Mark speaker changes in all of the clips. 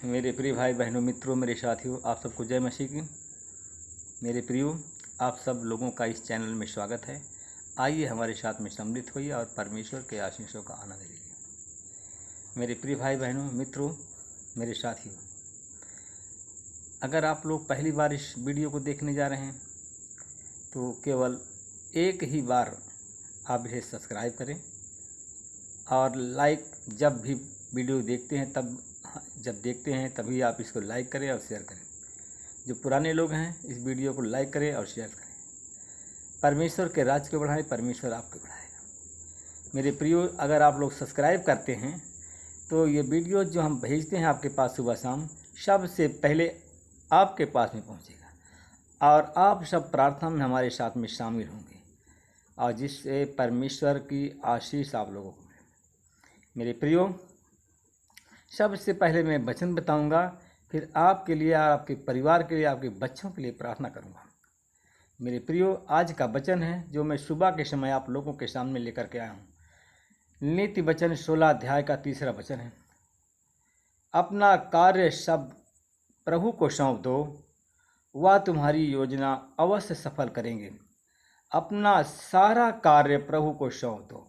Speaker 1: मेरे प्रिय भाई बहनों, मित्रों, मेरे साथियों, आप सबको जय मसीह की। मेरे प्रियो, आप सब लोगों का इस चैनल में स्वागत है। आइए हमारे साथ में सम्मिलित होइए और परमेश्वर के आशीषों का आनंद लीजिए। मेरे प्रिय भाई बहनों, मित्रों, मेरे साथियों, अगर आप लोग पहली बार इस वीडियो को देखने जा रहे हैं तो केवल एक ही बार आप इसे सब्सक्राइब करें और लाइक जब भी वीडियो देखते हैं जब देखते हैं तभी आप इसको लाइक करें और शेयर करें। जो पुराने लोग हैं इस वीडियो को लाइक करें और शेयर करें। परमेश्वर के राज्य को बढ़ाएं, परमेश्वर आपको बढ़ाएगा। मेरे प्रियो, अगर आप लोग सब्सक्राइब करते हैं तो ये वीडियो जो हम भेजते हैं आपके पास सुबह शाम, सबसे पहले आपके पास में पहुंचेगा और आप सब प्रार्थना में हमारे साथ में शामिल होंगे और जिससे परमेश्वर की आशीष आप लोगों को मिले। मेरे प्रियो, सबसे पहले मैं वचन बताऊंगा, फिर आपके लिए, आपके परिवार के लिए, आपके बच्चों के लिए प्रार्थना करूंगा। मेरे प्रियो, आज का वचन है जो मैं सुबह के समय आप लोगों के सामने लेकर के आया हूँ। नीति वचन 16 अध्याय का 3रा वचन है। अपना कार्य सब प्रभु को सौंप दो, वह तुम्हारी योजना अवश्य सफल करेंगे। अपना सारा कार्य प्रभु को सौंप दो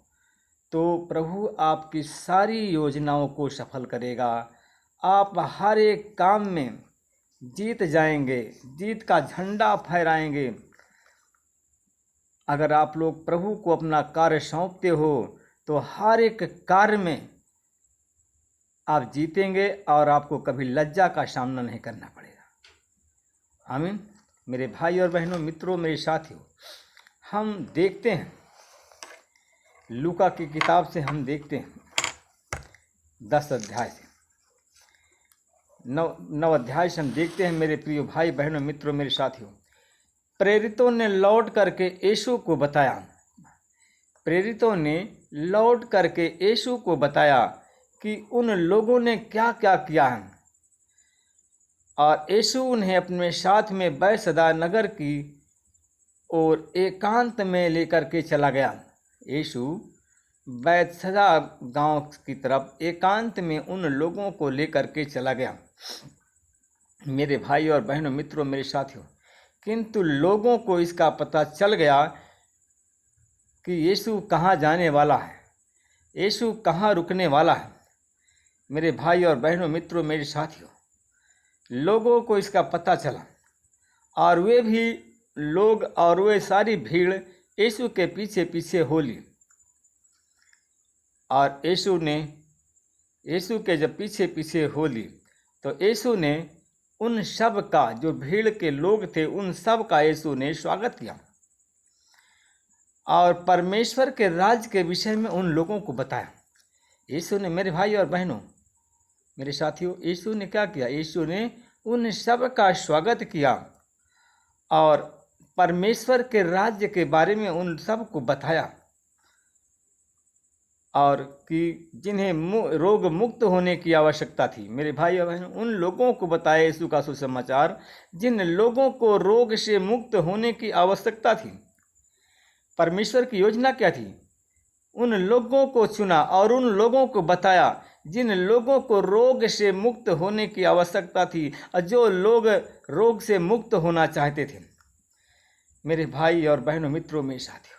Speaker 1: तो प्रभु आपकी सारी योजनाओं को सफल करेगा। आप हर एक काम में जीत जाएंगे, जीत का झंडा फहराएंगे। अगर आप लोग प्रभु को अपना कार्य सौंपते हो तो हर एक कार्य में आप जीतेंगे और आपको कभी लज्जा का सामना नहीं करना पड़ेगा। आमीन। मेरे भाई और बहनों, मित्रों, मेरे साथियों, हम देखते हैं लूका की किताब से, हम देखते हैं 10 अध्याय से, 9 अध्याय से हम देखते हैं। मेरे प्रिय भाई बहनों, मित्रों, मेरे साथियों, प्रेरितों ने लौट करके यीशु को बताया। प्रेरितों ने लौट करके यीशु को बताया कि उन लोगों ने क्या क्या किया है और यीशु उन्हें अपने साथ में बैतसैदा नगर की ओर एकांत में लेकर के चला गया। यीशु बैतसैदा गांव की तरफ एकांत में उन लोगों को लेकर के चला गया। मेरे भाई और बहनों, मित्रों, मेरे साथियों, किंतु लोगों को इसका पता चल गया कि यीशु कहाँ जाने वाला है, यीशु कहाँ रुकने वाला है। मेरे भाई और बहनों, मित्रों, मेरे साथियों, लोगों को इसका पता चला और वे भी लोग और वे सारी भीड़ यीशु के पीछे पीछे हो ली। और यीशु के जब पीछे पीछे हो ली तो यीशु ने उन सब का, जो भीड़ के लोग थे, उन सब का यीशु ने स्वागत किया और परमेश्वर के राज्य के विषय में उन लोगों को बताया। यीशु ने, मेरे भाई और बहनों, मेरे साथियों, यीशु ने क्या किया? यीशु ने उन सब का स्वागत किया और परमेश्वर के राज्य के बारे में उन सब को बताया और कि जिन्हें रोग मुक्त होने की आवश्यकता थी। मेरे भाई और बहनों, उन लोगों को बताया यीशु का सुसमाचार जिन लोगों को रोग से मुक्त होने की आवश्यकता थी। परमेश्वर की योजना क्या थी? उन लोगों को चुना और उन लोगों को बताया जिन लोगों को रोग से मुक्त होने की आवश्यकता थी और जो लोग रोग से मुक्त होना चाहते थे। मेरे भाई और बहनों, मित्रों, मेरे साथियों,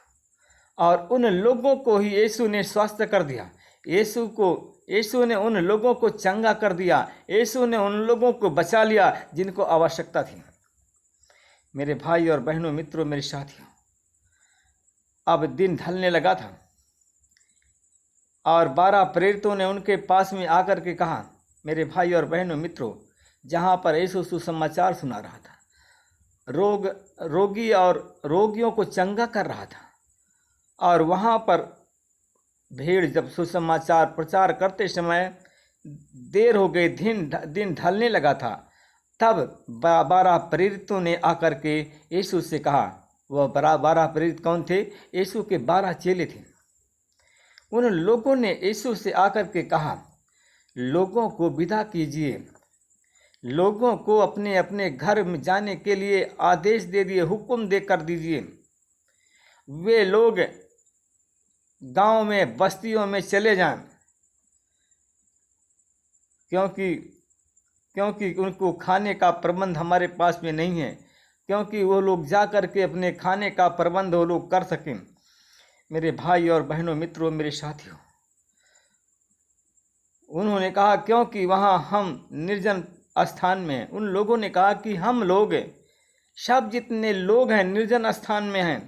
Speaker 1: और उन लोगों को ही यीशु ने स्वस्थ कर दिया। यीशु ने उन लोगों को चंगा कर दिया। यीशु ने उन लोगों को बचा लिया जिनको आवश्यकता थी। मेरे भाई और बहनों, मित्रों, मेरे साथियों, अब दिन ढलने लगा था और 12 प्रेरितों ने उनके पास में आकर के कहा, मेरे भाई और बहनों, मित्रों, जहाँ पर यीशु सुसमाचार सुना रहा था, रोगी और रोगियों को चंगा कर रहा था और वहाँ पर भीड़ जब सुसमाचार प्रचार करते समय देर हो गई, दिन ढलने लगा था, तब 12 प्रेरितों ने आकर के यीशु से कहा। वह 12 प्रेरित कौन थे? यीशु के 12 चेले थे। उन लोगों ने यीशु से आकर के कहा, लोगों को विदा कीजिए, लोगों को अपने अपने घर में जाने के लिए आदेश दे दिए, हुक्म दे कर दीजिए। वे लोग गांव में, बस्तियों में चले जाएं, क्योंकि क्योंकि उनको खाने का प्रबंध हमारे पास में नहीं है, क्योंकि वो लोग जा कर के अपने खाने का प्रबंध वो लोग कर सकें। मेरे भाई और बहनों, मित्रों, मेरे साथियों, उन्होंने कहा क्योंकि वहाँ हम निर्जन स्थान में हैं। उन लोगों ने कहा कि हम लोग सब जितने लोग हैं निर्जन स्थान में हैं।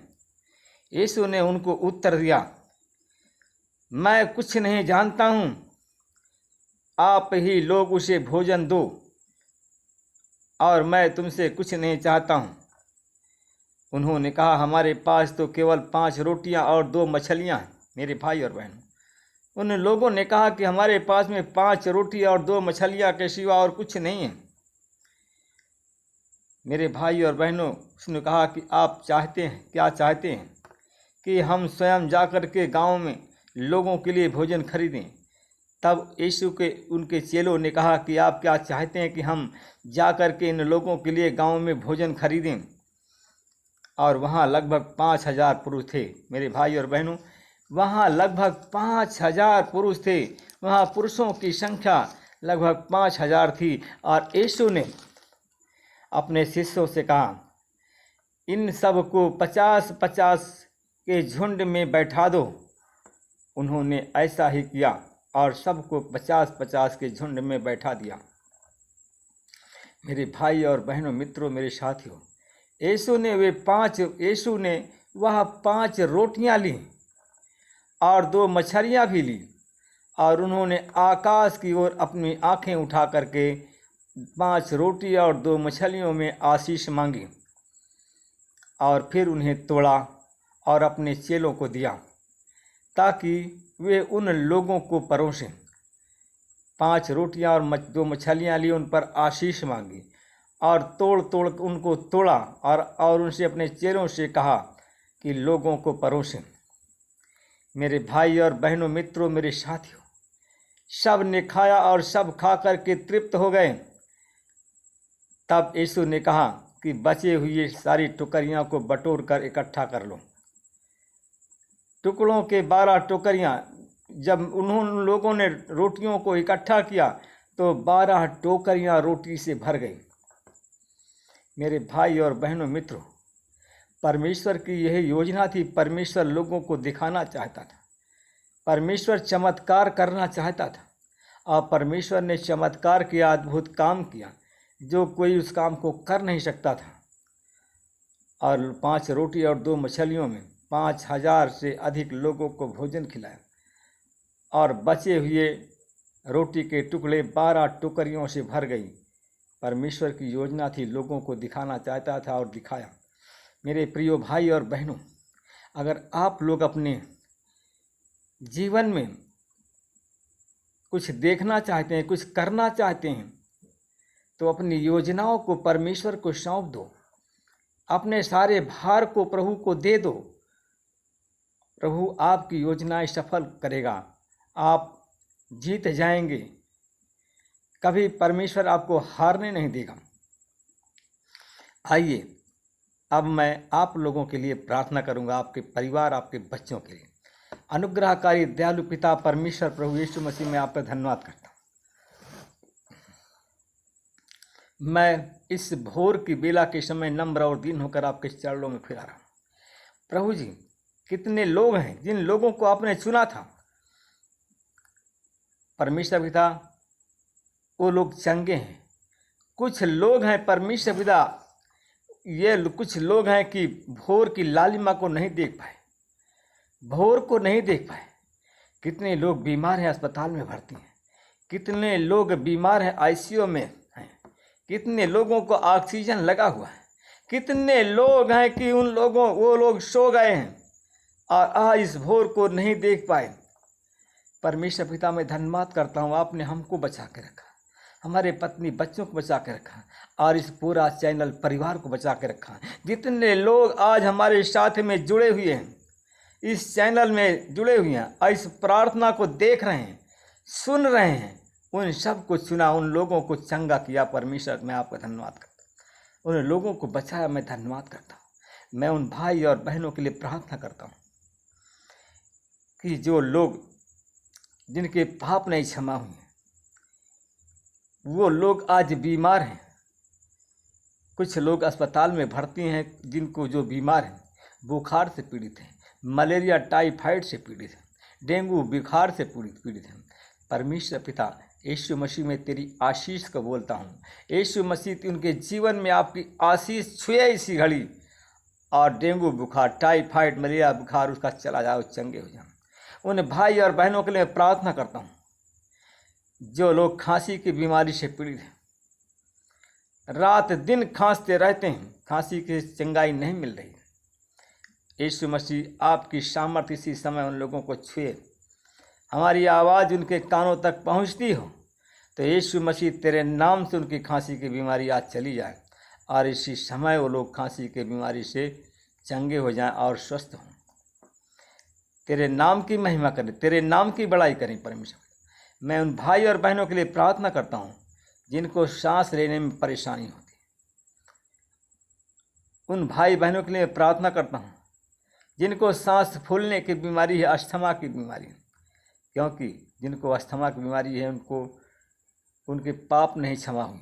Speaker 1: यीशु ने उनको उत्तर दिया, मैं कुछ नहीं जानता हूँ, आप ही लोग उसे भोजन दो, और मैं तुमसे कुछ नहीं चाहता हूँ। उन्होंने कहा, हमारे पास तो केवल 5 रोटियां और 2 मछलियां हैं। मेरे भाई और बहनों, उन लोगों ने कहा कि हमारे पास में 5 रोटी और 2 मछलियां के सिवा और कुछ नहीं है। मेरे भाई और बहनों, उसने कहा कि आप चाहते हैं, क्या चाहते हैं कि हम स्वयं जाकर के गांव में लोगों के लिए भोजन खरीदें? तब यीशु के उनके चेलों ने कहा कि आप क्या चाहते हैं कि हम जाकर के इन लोगों के लिए गांव में भोजन खरीदें? और वहाँ लगभग 5,000 पुरुष थे। मेरे भाई और बहनों, वहाँ लगभग 5,000 पुरुष थे। वहाँ पुरुषों की संख्या लगभग 5,000 थी। और यीशु ने अपने शिष्यों से कहा, इन सब को 50-50 के झुंड में बैठा दो। उन्होंने ऐसा ही किया और सबको 50-50 के झुंड में बैठा दिया। मेरे भाई और बहनों, मित्रों, मेरे साथियों, यीशु ने वह 5 रोटियां ली और 2 मछलियां भी ली, और उन्होंने आकाश की ओर अपनी आंखें उठा करके 5 रोटी और 2 मछलियों में आशीष मांगी, और फिर उन्हें तोड़ा और अपने चेलों को दिया ताकि वे उन लोगों को परोसें। 5 रोटियां और 2 मछलियां ली, उन पर आशीष मांगी और तोड़ उनको तोड़ा और उनसे अपने चेलों से कहा कि लोगों को परोसें। मेरे भाई और बहनों, मित्रों, मेरे साथियों, सब ने खाया और सब खा कर के तृप्त हो गए। तब यीशु ने कहा कि बचे हुए सारी टोकरियां को बटोर कर इकट्ठा कर लो। टुकड़ों के 12 टोकरियां, जब उन लोगों ने रोटियों को इकट्ठा किया तो 12 टोकरियां रोटी से भर गई। मेरे भाई और बहनों, मित्रों, परमेश्वर की यह योजना थी। परमेश्वर लोगों को दिखाना चाहता था, परमेश्वर चमत्कार करना चाहता था, और परमेश्वर ने चमत्कार किया, अद्भुत काम किया जो कोई उस काम को कर नहीं सकता था। और 5 रोटी और 2 मछलियों में 5,000 से अधिक लोगों को भोजन खिलाया, और बचे हुए रोटी के टुकड़े 12 टोकरियों से भर गई। परमेश्वर की योजना थी, लोगों को दिखाना चाहता था और दिखाया। मेरे प्रिय भाई और बहनों, अगर आप लोग अपने जीवन में कुछ देखना चाहते हैं, कुछ करना चाहते हैं, तो अपनी योजनाओं को परमेश्वर को सौंप दो, अपने सारे भार को प्रभु को दे दो। प्रभु आपकी योजनाएं सफल करेगा, आप जीत जाएंगे। कभी परमेश्वर आपको हारने नहीं देगा। आइए, अब मैं आप लोगों के लिए प्रार्थना करूंगा, आपके परिवार, आपके बच्चों के लिए। अनुग्रहकारी दयालु पिता परमेश्वर प्रभु यीशु मसीह में आपका धन्यवाद करता हूँ। मैं इस भोर की बेला के समय नम्र और दीन होकर आपके चरणों में फिर आ रहा हूँ। प्रभु जी, कितने लोग हैं जिन लोगों को आपने चुना था परमेश्वर पिता, वो लोग चंगे हैं। कुछ लोग हैं परमेश्वर पिता, ये कुछ लोग हैं कि भोर की लालिमा को नहीं देख पाए, भोर को नहीं देख पाए। कितने लोग बीमार हैं, अस्पताल में भर्ती हैं, कितने लोग बीमार हैं, आईसीयू में हैं, कितने लोगों को ऑक्सीजन लगा हुआ है, कितने लोग हैं कि वो लोग सो गए हैं और आज इस भोर को नहीं देख पाए। परमेश्वर पिता, मैं धन्यवाद करता हूँ, आपने हमको बचा के रखा, हमारे पत्नी बच्चों को बचा के रखा, और इस पूरा चैनल परिवार को बचा के रखा। जितने लोग आज हमारे साथ में जुड़े हुए हैं, इस चैनल में जुड़े हुए हैं और इस प्रार्थना को देख रहे हैं, सुन रहे हैं, उन सब को चुना, उन लोगों को चंगा किया। परमेश्वर, मैं आपका धन्यवाद करता हूँ। उन लोगों को बचाया, मैं धन्यवाद करता हूँ। मैं उन भाई और बहनों के लिए प्रार्थना करता हूँ कि जो लोग जिनके पाप नहीं क्षमा हुए, वो लोग आज बीमार हैं। कुछ लोग अस्पताल में भर्ती हैं जिनको जो बीमार हैं, बुखार से पीड़ित हैं, मलेरिया टाइफाइड से पीड़ित हैं, डेंगू बुखार से पीड़ित हैं। परमेश्वर पिता यीशु मसीह में तेरी आशीष को बोलता हूँ। यीशु मसीह उनके जीवन में आपकी आशीष छुए इसी घड़ी, और डेंगू बुखार टाइफाइड मलेरिया बुखार उसका चला जाओ, चंगे हो जाए। उन भाई और बहनों के लिए प्रार्थना करता हूँ जो लोग खांसी की बीमारी से पीड़ित हैं, रात दिन खांसते रहते हैं, खांसी की चंगाई नहीं मिल रही। यीशु मसीह आपकी सामर्थ्य इसी समय उन लोगों को छुए, हमारी आवाज़ उनके कानों तक पहुंचती हो तो यीशु मसीह तेरे नाम से उनकी खांसी की बीमारी आज चली जाए, और इसी समय वो लोग खांसी की बीमारी से चंगे हो जाएं और स्वस्थ हों। तेरे नाम की महिमा करें, तेरे नाम की बड़ाई करें परमेश्वर। मैं उन भाई और बहनों के लिए प्रार्थना करता हूँ जिनको सांस लेने में परेशानी होती है। उन भाई बहनों के लिए प्रार्थना करता हूँ जिनको सांस फूलने की बीमारी है, अस्थमा की बीमारी है, क्योंकि जिनको अस्थमा की बीमारी है उनको उनके पाप नहीं क्षमा हुए,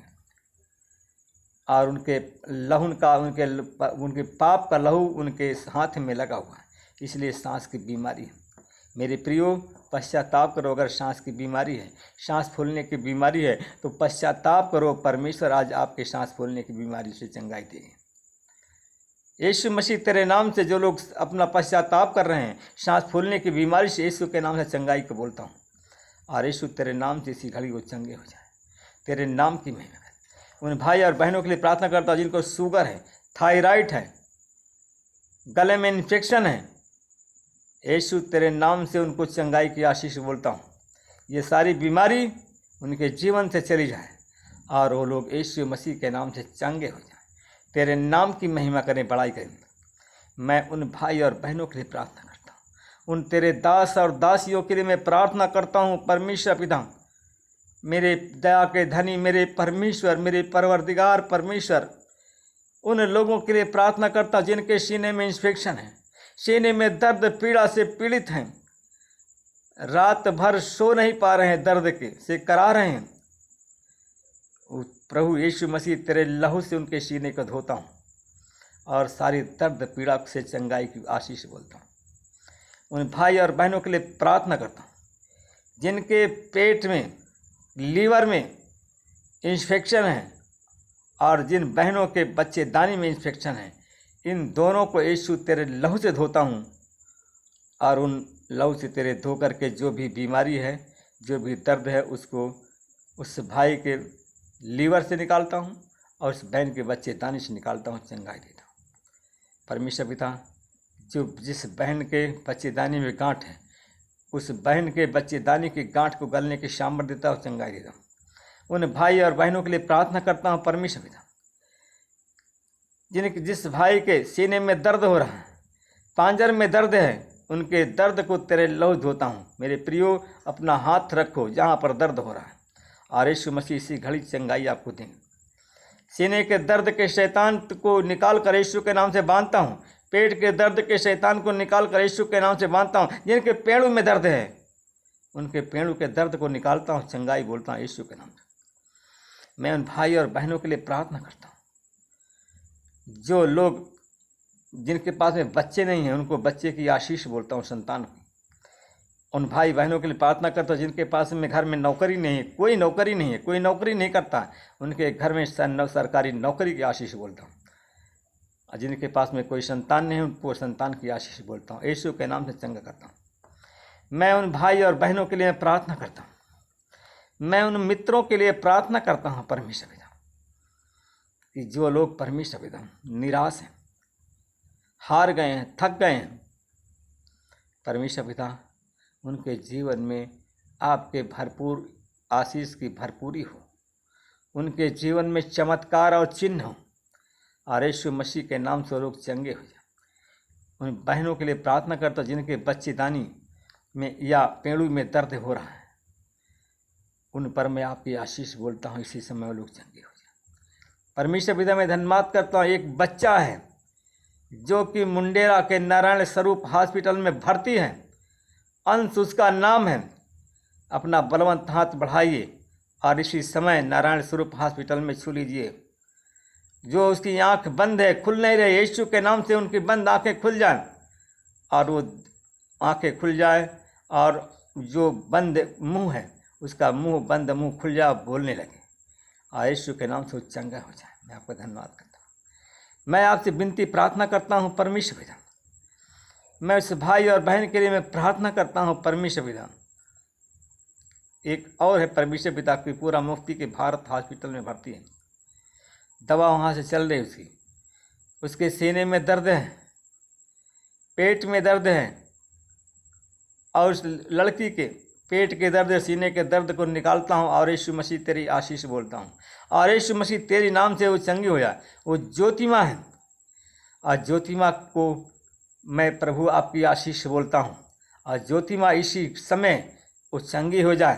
Speaker 1: और उनके लहू का उनके पाप का लहू उनके हाथ में लगा हुआ है, इसलिए सांस की बीमारी है। मेरे प्रियो, पश्चाताप करो। अगर सांस की बीमारी है, सांस फूलने की बीमारी है, तो पश्चाताप करो। परमेश्वर आज आपके सांस फूलने की बीमारी से चंगाई देंगे। यीशु मसीह तेरे नाम से जो लोग अपना पश्चाताप कर रहे हैं सांस फूलने की बीमारी से, यीशु के नाम से चंगाई को बोलता हूँ, और यीशु तेरे नाम से इसी घड़ी वो चंगे हो जाए। तेरे नाम की महिमा कर। उन भाई और बहनों के लिए प्रार्थना करता हूँ जिनको शुगर है, थायराइड है, गले में इन्फेक्शन है, यीशु तेरे नाम से उनको चंगाई की आशीष बोलता हूँ। ये सारी बीमारी उनके जीवन से चली जाए और वो लोग यीशु मसीह के नाम से चंगे हो जाए। तेरे नाम की महिमा करें, बड़ाई करें। मैं उन भाई और बहनों के लिए प्रार्थना करता हूँ, उन तेरे दास और दासियों के लिए मैं प्रार्थना करता हूँ। परमेश्वर पिता, मेरे दया के धनी, मेरे परमेश्वर, मेरे परवरदिगार परमेश्वर, उन लोगों के लिए प्रार्थना करता हूँ जिनके सीने में इन्फेक्शन है, सीने में दर्द पीड़ा से पीड़ित हैं, रात भर सो नहीं पा रहे हैं, दर्द के से करा रहे हैं। प्रभु यीशु मसीह तेरे लहू से उनके सीने को धोता हूँ और सारी दर्द पीड़ा से चंगाई की आशीष बोलता हूँ। उन भाई और बहनों के लिए प्रार्थना करता हूँ जिनके पेट में, लीवर में इन्फेक्शन है, और जिन बहनों के बच्चेदानी में इन्फेक्शन है, इन दोनों को यीशु तेरे लहू से धोता हूँ, और उन लहू से तेरे धो करके जो भी बीमारी है, जो भी दर्द है, उसको उस भाई के लीवर से निकालता हूँ और उस बहन के बच्चेदानी से निकालता हूँ, चंगाई देता हूँ। परमेश्वर पिता, जो जिस बहन के बच्चेदानी में गांठ है, उस बहन के बच्चेदानी की गांठ को गलने की सामर्थ्य देता हूँ, चंगाई देता हूँ। उन भाई और बहनों के लिए प्रार्थना करता हूँ परमेश्वर पिता, जिस भाई के सीने में दर्द हो रहा है, पांजर में दर्द है, उनके दर्द को तेरे लहू धोता हूँ। मेरे प्रियो, अपना हाथ रखो जहाँ पर दर्द हो रहा है, और यीशु मसीह इसी घड़ी चंगाई आपको देंगे। सीने के दर्द के शैतान को निकाल कर यीशु के नाम से बांधता हूँ। पेट के दर्द के शैतान को निकाल कर यीशु के नाम से बांधता हूँ। जिनके पेड़ों में दर्द है, उनके पेड़ों के दर्द को निकालता हूँ, चंगाई बोलता हूँ यीशु के नाम से। मैं उन भाई और बहनों के लिए प्रार्थना करता हूँ जो लोग, जिनके पास में बच्चे नहीं हैं, उनको बच्चे की आशीष बोलता हूँ, संतान की। उन भाई बहनों के लिए प्रार्थना करता हूँ जिनके पास में घर में नौकरी नहीं है, कोई नौकरी नहीं है, कोई नौकरी नहीं करता, उनके घर में सरकारी नौकरी की आशीष बोलता हूँ। और जिनके पास में कोई संतान नहीं है, उनको संतान की आशीष बोलता हूँ, यीशु के नाम से चंगा करता हूँ। मैं उन भाई और बहनों के लिए प्रार्थना करता हूँ। मैं उन मित्रों के लिए प्रार्थना करता हूँ परमेश्वर पिता, कि जो लोग परमेश्वर पिता निराश हैं, हार गए हैं, थक गए हैं, परमेश्वर पिता उनके जीवन में आपके भरपूर आशीष की भरपूरी हो, उनके जीवन में चमत्कार और चिन्ह हो, और यीशु मसीह के नाम से लोग चंगे हो जाए। उन बहनों के लिए प्रार्थना करता जिनके बच्चेदानी में या पेड़ों में दर्द हो रहा है, उन पर मैं आपकी आशीष बोलता हूँ, इसी समय वो लोग चंगे हो जाए। परमेश्वर पिता, मैं धन्यवाद करता हूँ। एक बच्चा है जो कि मुंडेरा के नारायण स्वरूप हॉस्पिटल में भर्ती है, अंश उसका नाम है। अपना बलवंत हाथ बढ़ाइए और इसी समय नारायण स्वरूप हॉस्पिटल में छू लीजिए। जो उसकी आंख बंद है, खुल नहीं रही, यीशु के नाम से उनकी बंद आंखें खुल जाएं और वो आंखें खुल जाए, और जो बंद मुंह है उसका मुंह बंद मुंह खुल जाए, बोलने लगे, और यीशु के नाम से वो चंगा हो जाए। मैं आपका धन्यवाद करता हूँ। मैं आपसे विनती प्रार्थना करता हूँ परमेश्वर पिता, मैं उस भाई और बहन के लिए मैं प्रार्थना करता हूँ परमेश्वर पिता। एक और है परमेश्वर पिता की पूरा मुफ्ती के भारत हॉस्पिटल में भर्ती है, दवा वहाँ से चल रही उसकी, उसके सीने में दर्द है, पेट में दर्द है, और उस लड़की के पेट के दर्द, सीने के दर्द को निकालता हूँ और यीशु मसीह तेरी आशीष बोलता हूँ, और यीशु मसीह तेरी नाम से वो चंगी हो जाए। वो ज्योतिमा है, और ज्योतिमा को मैं प्रभु आपकी आशीष बोलता हूँ, और ज्योतिमा इसी समय वो चंगी हो जाए।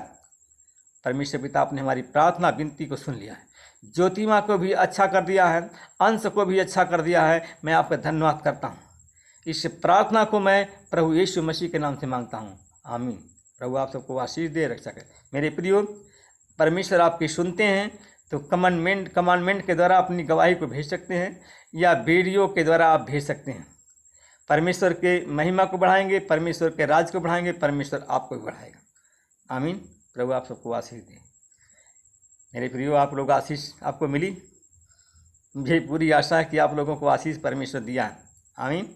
Speaker 1: परमेश्वर पिता आपने हमारी प्रार्थना विनती को सुन लिया है, ज्योतिमा को भी अच्छा कर दिया है, अंश को भी अच्छा कर दिया है। मैं आपका धन्यवाद करता हूँ। इस प्रार्थना को मैं प्रभु यीशु मसीह के नाम से मांगता हूँ, आमीन। प्रभु आप सबको आशीष दे रख सके। मेरे प्रियो, परमेश्वर आपकी सुनते हैं तो कमांडमेंट के द्वारा अपनी गवाही को भेज सकते हैं, या वीडियो के द्वारा आप भेज सकते हैं। परमेश्वर के महिमा को बढ़ाएंगे, परमेश्वर के राज को बढ़ाएंगे, परमेश्वर आपको भी बढ़ाएगा। आमीन। प्रभु आप सबको आशीष दे। मेरे प्रियो, आप लोग आशीष आपको मिली, मुझे पूरी आशा है कि आप लोगों को आशीष परमेश्वर दिया है। आमीन।